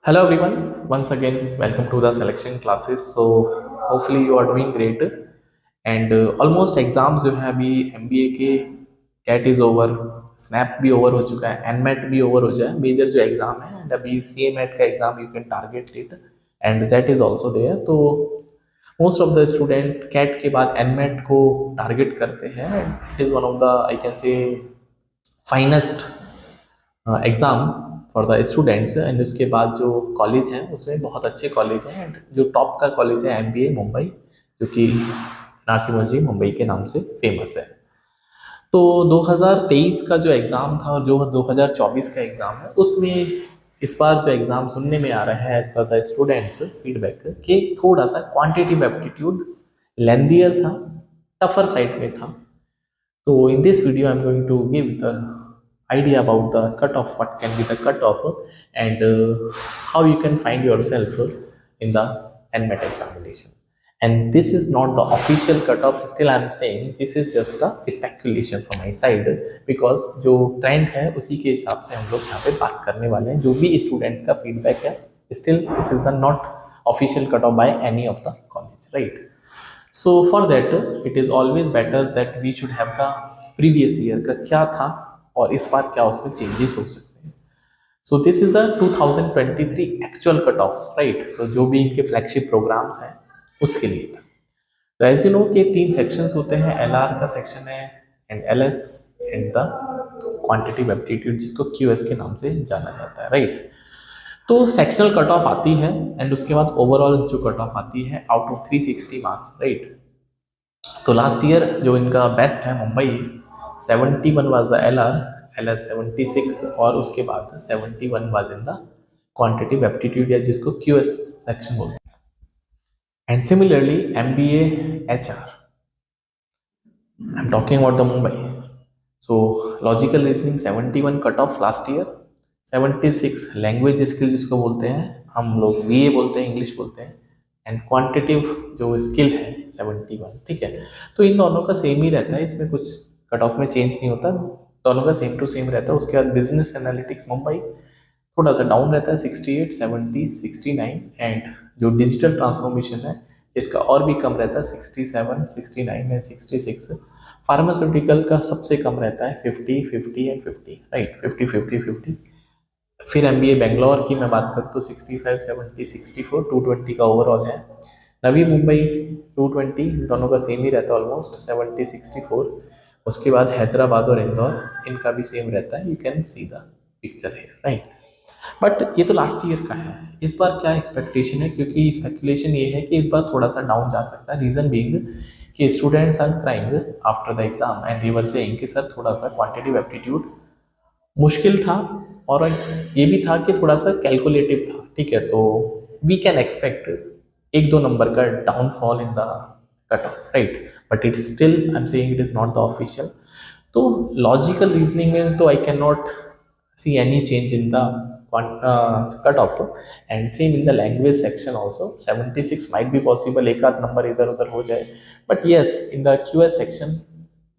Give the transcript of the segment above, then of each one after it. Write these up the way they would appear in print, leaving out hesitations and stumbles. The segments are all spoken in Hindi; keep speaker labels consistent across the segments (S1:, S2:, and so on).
S1: Hello everyone, once again welcome to the selection classes. So hopefully you are doing great and almost exams जो है अभी MBA के कैट इज ओवर, स्नैप भी ओवर हो चुका है, एनमेट भी ओवर हो जाए मेजर जो एग्जाम है एंड अभी CA-MET का exam you can target it and JET is also there. तो most of the student CAT के बाद एनमेट को टारगेट करते हैं and it is one of the I can say finest exam for the students. And उसके बाद जो कॉलेज हैं उसमें बहुत अच्छे कॉलेज हैं एंड जो टॉप का कॉलेज है MBA मुंबई, जो कि नरसिम्हा मुंबई के नाम से फेमस है. तो 2023 का जो एग्ज़ाम था और जो 2024 का एग्ज़ाम है उसमें इस बार जो एग्ज़ाम सुनने में आ रहा है as per the students feedback कि थोड़ा सा क्वांटिटिव एप्टीट्यूड लेंदियर था, टफर साइड में था. So in this video, I'm going to give the idea about the cutoff, what can be the cutoff, and how you can find yourself in the NMAT examination. And this is not the official cutoff. Still, I'm saying this is just a speculation from my side because जो trend है उसी के हिसाब से हम लोग यहाँ पे बात करने वाले हैं. जो भी students का feedback है, still this is the not official cutoff by any of the college, right? So for that it is always better that we should have the previous year का क्या था और इस बार क्या उसमें changes हो सकते हैं. So this is the 2023 actual cutoffs, right? So जो भी इनके flagship programs हैं उसके लिए था. तो एज यू नो कि 3 सेक्शंस होते हैं. LR का सेक्शन है and LS and the quantitative aptitude जिसको QS के नाम से जाना जाता है, राइट? तो सेक्शनल कट ऑफ आती है एंड उसके बाद ओवरऑल जो कट ऑफ आती है आउट ऑफ 360 मार्क्स, राइट? तो लास्ट ईयर जो इनका बेस्ट है Mumbai 71 was the LR, LS 76 और उसके बाद 71 was in the quantitative aptitude या जिसको QS सेक्शन बोलते हैं. And similarly MBA HR, I am talking about the Mumbai. So logical reasoning 71 cut off last year, 76 language skill जिसको बोलते हैं हम लोग VA बोलते हैं, इंग्लिश बोलते हैं, एंड क्वांटिटिव जो स्किल है 71, ठीक है? तो इन दोनों का सेम ही रहता है, इसमें कुछ कट ऑफ में चेंज नहीं होता, दोनों का सेम टू सेम रहता है. उसके बाद बिजनेस एनालिटिक्स मुंबई थोड़ा सा डाउन रहता है 68, 70, 69 एंड जो डिजिटल ट्रांसफॉर्मेशन है इसका और भी कम रहता है 67, 69 एंड 66. फार्मास्यूटिकल का सबसे कम रहता है 50, 50 एंड 50, राइट? 50, 50, 50. फिर MBA बेंगलोर की मैं बात करूँ तो 65, 70, 64, 220 का ओवरऑल है. नवी मुंबई 220, दोनों का सेम ही रहता है ऑलमोस्ट 70, 64. उसके बाद हैदराबाद और इंदौर इनका भी सेम रहता है. You can see the picture है, राइट? बट ये तो लास्ट ईयर का है. इस बार क्या एक्सपेक्टेशन है, क्योंकि स्पेकुलेशन ये है कि इस बार थोड़ा सा डाउन जा सकता है. रीज़न बीइंग कि students are crying after the exam and they were saying कि सर थोड़ा सा क्वांटिटिव एप्टीट्यूड मुश्किल था और ये भी था कि थोड़ा सा कैलकुलेटिव था, ठीक है? तो वी कैन एक्सपेक्ट 1-2 नंबर का downfall in the cut off, right? But it still I am saying it is not the official. तो लॉजिकल रीजनिंग में तो I can not see any change in the cut off, and same in the language section also 76 might be possible, एक आध नंबर इधर उधर हो जाए. but yes, in the QS section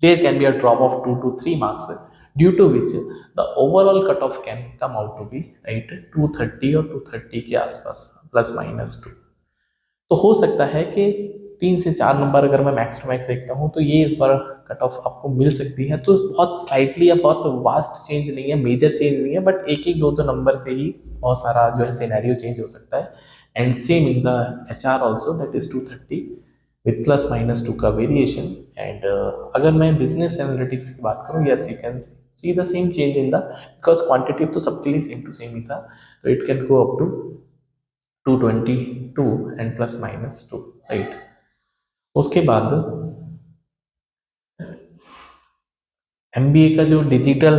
S1: there can be a drop of 2 to 3 marks due to which the overall cutoff can come out to be right 230 और 230 के आसपास ±2. तो हो सकता है कि 3 से 4 नंबर अगर मैं मैक्स टू मैक्स देखता हूँ तो ये इस बार कट ऑफ आपको मिल सकती है. तो बहुत स्लाइटली या बहुत वास्ट चेंज नहीं है, मेजर चेंज नहीं है, बट एक एक दो दो नंबर से ही बहुत सारा जो है सिनेरियो चेंज हो सकता है. And same in the HR also that is 230 with +-2 का वेरिएशन. एंड अगर मैं बिजनेस एनालिटिक्स की बात करूँ, yes you can see the same change in the, because quantity तो सबके लिए सेम टू सेम ही था. तो it can go up to 222 and +-2, right? उसके बाद MBA का जो डिजिटल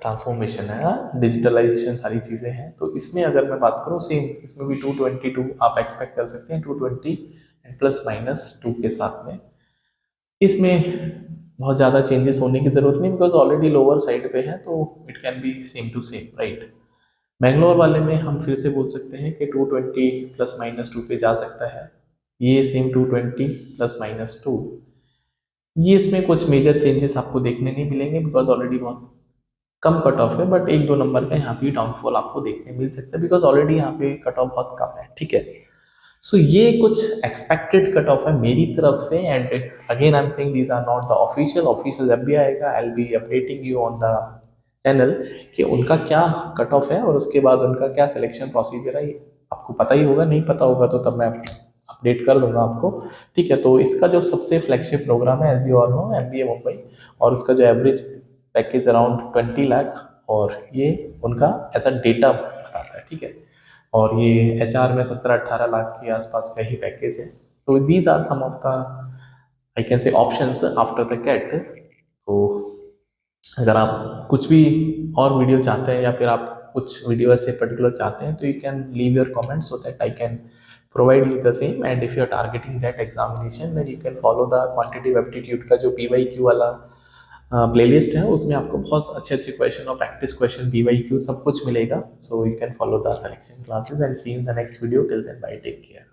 S1: ट्रांसफॉर्मेशन है, डिजिटलाइजेशन सारी चीज़ें हैं, तो इसमें अगर मैं बात करूँ सेम इसमें भी 222 आप एक्सपेक्ट कर सकते हैं, 220 एंड +-2 के साथ में. इसमें बहुत ज़्यादा चेंजेस होने की ज़रूरत नहीं, बिकॉज ऑलरेडी लोअर साइड पे है, तो it can be same to same, right? Bangalore वाले में हम फिर से बोल सकते हैं कि 220 +-2 पे जा सकता है. ये सेम 220 +-2. ये इसमें कुछ मेजर चेंजेस आपको देखने नहीं मिलेंगे, बिकॉज ऑलरेडी बहुत कम कट ऑफ है, बट 1-2 नंबर का यहाँ पे डाउनफॉल आपको देखने मिल सकता है, बिकॉज ऑलरेडी यहाँ पे कट ऑफ बहुत कम है, ठीक है। सो ये कुछ एक्सपेक्टेड कट ऑफ है मेरी तरफ से, and again I am saying these are not the official जब भी आएगा I will be updating you on the channel कि उनका क्या कट ऑफ है और उसके बाद उनका क्या सिलेक्शन प्रोसीजर है, ये आपको पता ही होगा, नहीं पता होगा तो तब मैं अपडेट कर दूंगा आपको, ठीक है। तो इसका जो सबसे फ्लैगशिप प्रोग्राम है as you all know MBA Mumbai, और उसका जो एवरेज पैकेज अराउंड 20 लाख, और ये उनका ऐसा डेटा बताता है, ठीक है। और ये HR में 17-18 लाख के आसपास का ही पैकेज है। तो these are some of the I can say options after the CAT. तो अगर आप कुछ भी और वीडियो चाहते हैं या फिर आप कुछ वीडियो ऐसे पर्टिकुलर चाहते हैं तो you can leave your comments so that I can provide you the same, and if you are targeting that examination then you can follow the quantitative aptitude का जो PYQ वाला प्लेलिस्ट है, उसमें आपको बहुत अच्छे अच्छे क्वेश्चन और प्रैक्टिस क्वेश्चन PYQ सब कुछ मिलेगा। So you can follow the selection classes and see in the next video. Till then bye, take care.